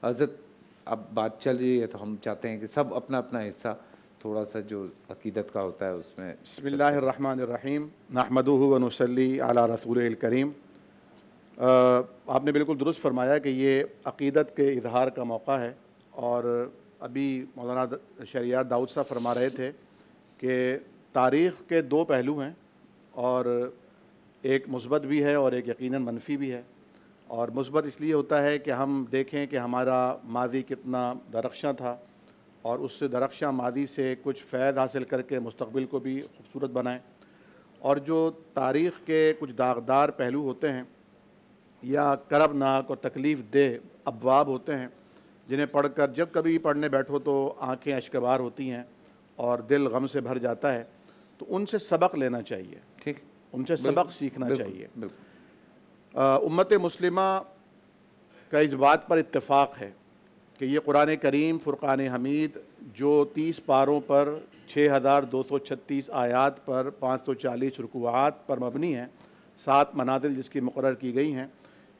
حضرت اب بات چل رہی ہے تو ہم چاہتے ہیں کہ سب اپنا اپنا حصہ تھوڑا سا جو عقیدت کا ہوتا ہے اس میں. بسم اللہ الرحمن الرحیم نحمدہ ونصلی علی رسول الکریم. آپ نے بالکل درست فرمایا کہ یہ عقیدت کے اظہار کا موقع ہے، اور ابھی مولانا شہریار داؤد صاحب فرما رہے تھے کہ تاریخ کے دو پہلو ہیں، اور ایک مثبت بھی ہے اور ایک یقیناً منفی بھی ہے. اور مثبت اس لیے ہوتا ہے کہ ہم دیکھیں کہ ہمارا ماضی کتنا درخشاں تھا، اور اس سے درخشاں ماضی سے کچھ فیض حاصل کر کے مستقبل کو بھی خوبصورت بنائیں. اور جو تاریخ کے کچھ داغدار پہلو ہوتے ہیں یا کربناک اور تکلیف دہ ابواب ہوتے ہیں، جنہیں پڑھ کر جب کبھی پڑھنے بیٹھو تو آنکھیں اشکبار ہوتی ہیں اور دل غم سے بھر جاتا ہے، تو ان سے سبق لینا چاہیے، ٹھیک، ان سے سبق سیکھنا چاہیے. بالکل. امت مسلمہ کا اس بات پر اتفاق ہے کہ یہ قرآن کریم فرقان حمید جو 30 پاروں پر 6236 آیات پر 540 رکوعات پر مبنی ہیں، 7 منازل جس کی مقرر کی گئی ہیں،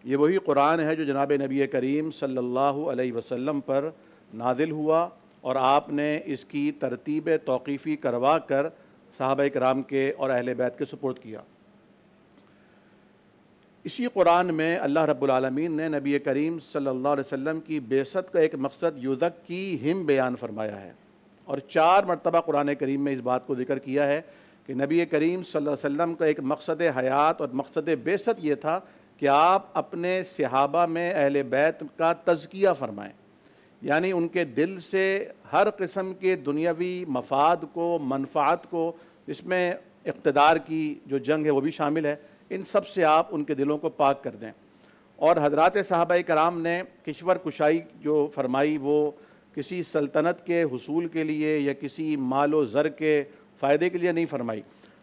یہ وہی قرآن ہے جو جناب نبی کریم صلی اللہ علیہ وسلم پر نازل ہوا، اور آپ نے اس کی ترتیب توقیفی کروا کر صحابہ کرام کے اور اہل بیت کے سپرد کیا. اسی قرآن میں اللہ رب العالمین نے نبی کریم صلی اللہ علیہ وسلم کی بعثت کا ایک مقصد یزکیہم بیان فرمایا ہے، اور 4 مرتبہ قرآن کریم میں اس بات کو ذکر کیا ہے کہ نبی کریم صلی اللہ علیہ وسلم کا ایک مقصد حیات اور مقصد بعثت یہ تھا کہ آپ اپنے صحابہ میں اہل بیت کا تزکیہ فرمائیں، یعنی ان کے دل سے ہر قسم کے دنیاوی مفاد کو، منفعت کو، اس میں اقتدار کی جو جنگ ہے وہ بھی شامل ہے، ان سب سے آپ ان کے دلوں کو پاک کر دیں. اور حضرات صحابہ کرام نے کشور کشائی جو فرمائی وہ کسی سلطنت کے حصول کے لیے یا کسی مال و زر کے فائدے کے لیے نہیں فرمائی،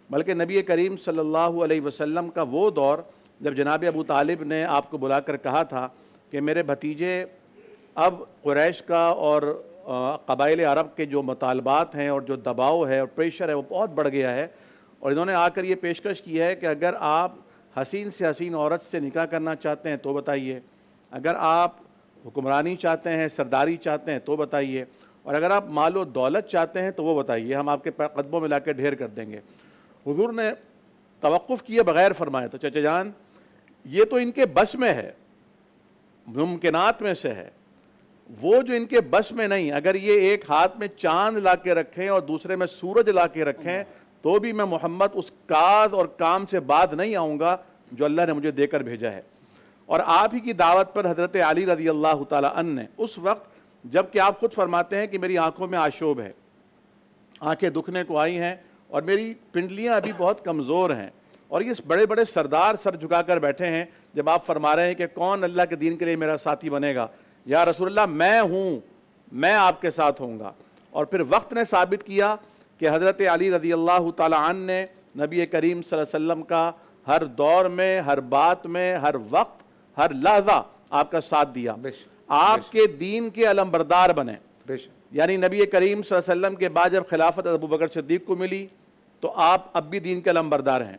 بلکہ نبی کریم صلی اللہ علیہ وسلم کا وہ دور جب جناب ابو طالب نے آپ کو بلا کر کہا تھا کہ میرے بھتیجے اب قریش کا اور قبائل عرب کے جو مطالبات ہیں اور جو دباؤ ہے اور پریشر ہے وہ بہت بڑھ گیا ہے، اور انہوں نے آ کر یہ پیشکش کی ہے کہ اگر آپ حسین سے حسین عورت سے نکاح کرنا چاہتے ہیں تو بتائیے، اگر آپ حکمرانی چاہتے ہیں، سرداری چاہتے ہیں تو بتائیے، اور اگر آپ مال و دولت چاہتے ہیں تو وہ بتائیے، ہم آپ کے قدموں میں لا کے ڈھیر کر دیں گے. حضور نے توقف کیے بغیر فرمایا تو چچا جان یہ تو ان کے بس میں ہے، ممکنات میں سے ہے، وہ جو ان کے بس میں نہیں، اگر یہ ایک ہاتھ میں چاند لا کے رکھیں اور دوسرے میں سورج لا کے رکھیں تو بھی میں محمد اس کاز اور کام سے بعد نہیں آؤں گا جو اللہ نے مجھے دے کر بھیجا ہے. اور آپ ہی کی دعوت پر حضرت علی رضی اللہ تعالیٰ عنہ نے اس وقت جب کہ آپ خود فرماتے ہیں کہ میری آنکھوں میں آشوب ہے، آنکھیں دکھنے کو آئی ہیں اور میری پنڈلیاں ابھی بہت کمزور ہیں، اور یہ بڑے بڑے سردار سر جھکا کر بیٹھے ہیں، جب آپ فرما رہے ہیں کہ کون اللہ کے دین کے لیے میرا ساتھی بنے گا، یا رسول اللہ میں ہوں، میں آپ کے ساتھ ہوں گا. اور پھر وقت نے ثابت کیا کہ حضرت علی رضی اللہ تعالیٰ عنہ نے نبی کریم صلی اللہ علیہ وسلم کا ہر دور میں، ہر بات میں، ہر وقت، ہر لحظہ آپ کا ساتھ دیا، آپ کے دین کے علمبردار بنے. یعنی نبی کریم صلی اللہ علیہ وسلم کے بعد جب خلافت ابو بکر صدیق کو ملی تو آپ اب بھی دین کے علمبردار ہیں،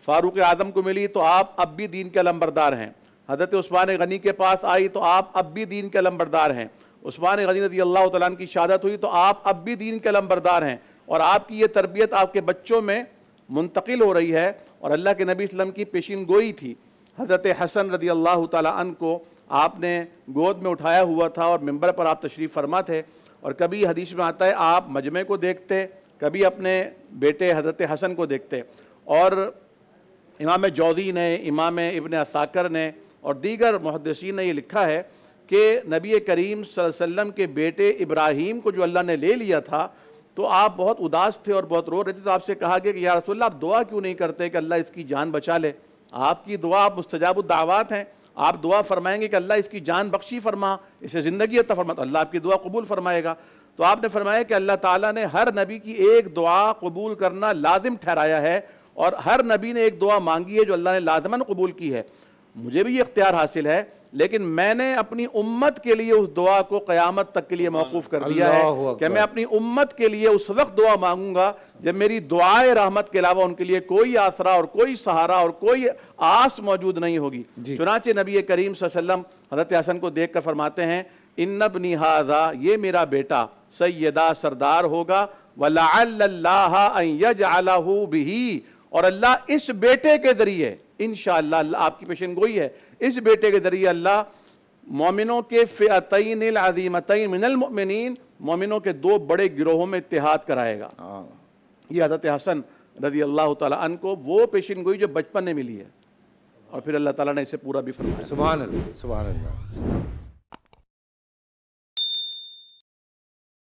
فاروق اعظم کو ملی تو آپ اب بھی دین کے علمبردار ہیں، حضرت عثمان غنی کے پاس آئی تو آپ اب بھی دین کے علمبردار ہیں، عثمان غنی رضی اللہ تعالیٰ عنہ کی شہادت ہوئی تو آپ اب بھی دین کے علمبردار ہیں، اور آپ کی یہ تربیت آپ کے بچوں میں منتقل ہو رہی ہے. اور اللہ کے نبی صلی اللہ علیہ وسلم کی پیشین گوئی تھی، حضرت حسن رضی اللہ تعالیٰ عنہ کو آپ نے گود میں اٹھایا ہوا تھا اور ممبر پر آپ تشریف فرما تھے، اور کبھی حدیث میں آتا ہے آپ مجمع کو دیکھتے، کبھی اپنے بیٹے حضرت حسن کو دیکھتے. اور امام جوزی نے، امام ابن عساکر نے اور دیگر محدثین نے یہ لکھا ہے کہ نبی کریم صلی اللہ علیہ وسلم کے بیٹے ابراہیم کو جو اللہ نے لے لیا تھا تو آپ بہت اداس تھے اور بہت رو رہے تھے، تو آپ سے کہا گیا کہ یا رسول اللہ آپ دعا کیوں نہیں کرتے کہ اللہ اس کی جان بچا لے؟ آپ کی دعا، آپ مستجاب الدعوات ہیں، آپ دعا فرمائیں گے کہ اللہ اس کی جان بخشی فرما، اسے زندگی عطا فرما، تو اللہ آپ کی دعا قبول فرمائے گا. تو آپ نے فرمایا کہ اللہ تعالیٰ نے ہر نبی کی ایک دعا قبول کرنا لازم ٹھہرایا ہے، اور ہر نبی نے ایک دعا مانگی ہے جو اللہ نے لازماً قبول کی ہے. مجھے بھی یہ اختیار حاصل ہے، لیکن میں نے اپنی امت کے لیے اس دعا کو قیامت تک کے لیے موقوف کر دیا ہے کہ میں اپنی امت کے لیے اس وقت دعا مانگوں گا جب میری دعائے رحمت کے علاوہ ان کے لیے کوئی آسرا اور کوئی سہارا اور کوئی آس موجود نہیں ہوگی. چنانچہ نبی کریم صلی اللہ علیہ وسلم حضرت حسن کو دیکھ کر فرماتے ہیں ان ابنی ھذا یہ میرا بیٹا سیدہ سردار ہوگا ولعل اللہ ان یجعلہ بہ اور اللہ اس بیٹے کے ذریعے انشاءاللہ اللہ آپ کی پیشن گوئی ہے اس بیٹے کے ذریعے اللہ مومنوں کے فئتین العظیمتین من المؤمنین مومنوں کے دو بڑے گروہوں میں اتحاد کرائے گا. ہاں یہ حضرت حسن رضی اللہ تعالیٰ عنہ کو وہ پیشن گوئی جو بچپن میں ملی ہے اور پھر اللہ تعالیٰ نے اسے پورا بھی فرمایا. سبحان اللہ سبحان اللہ.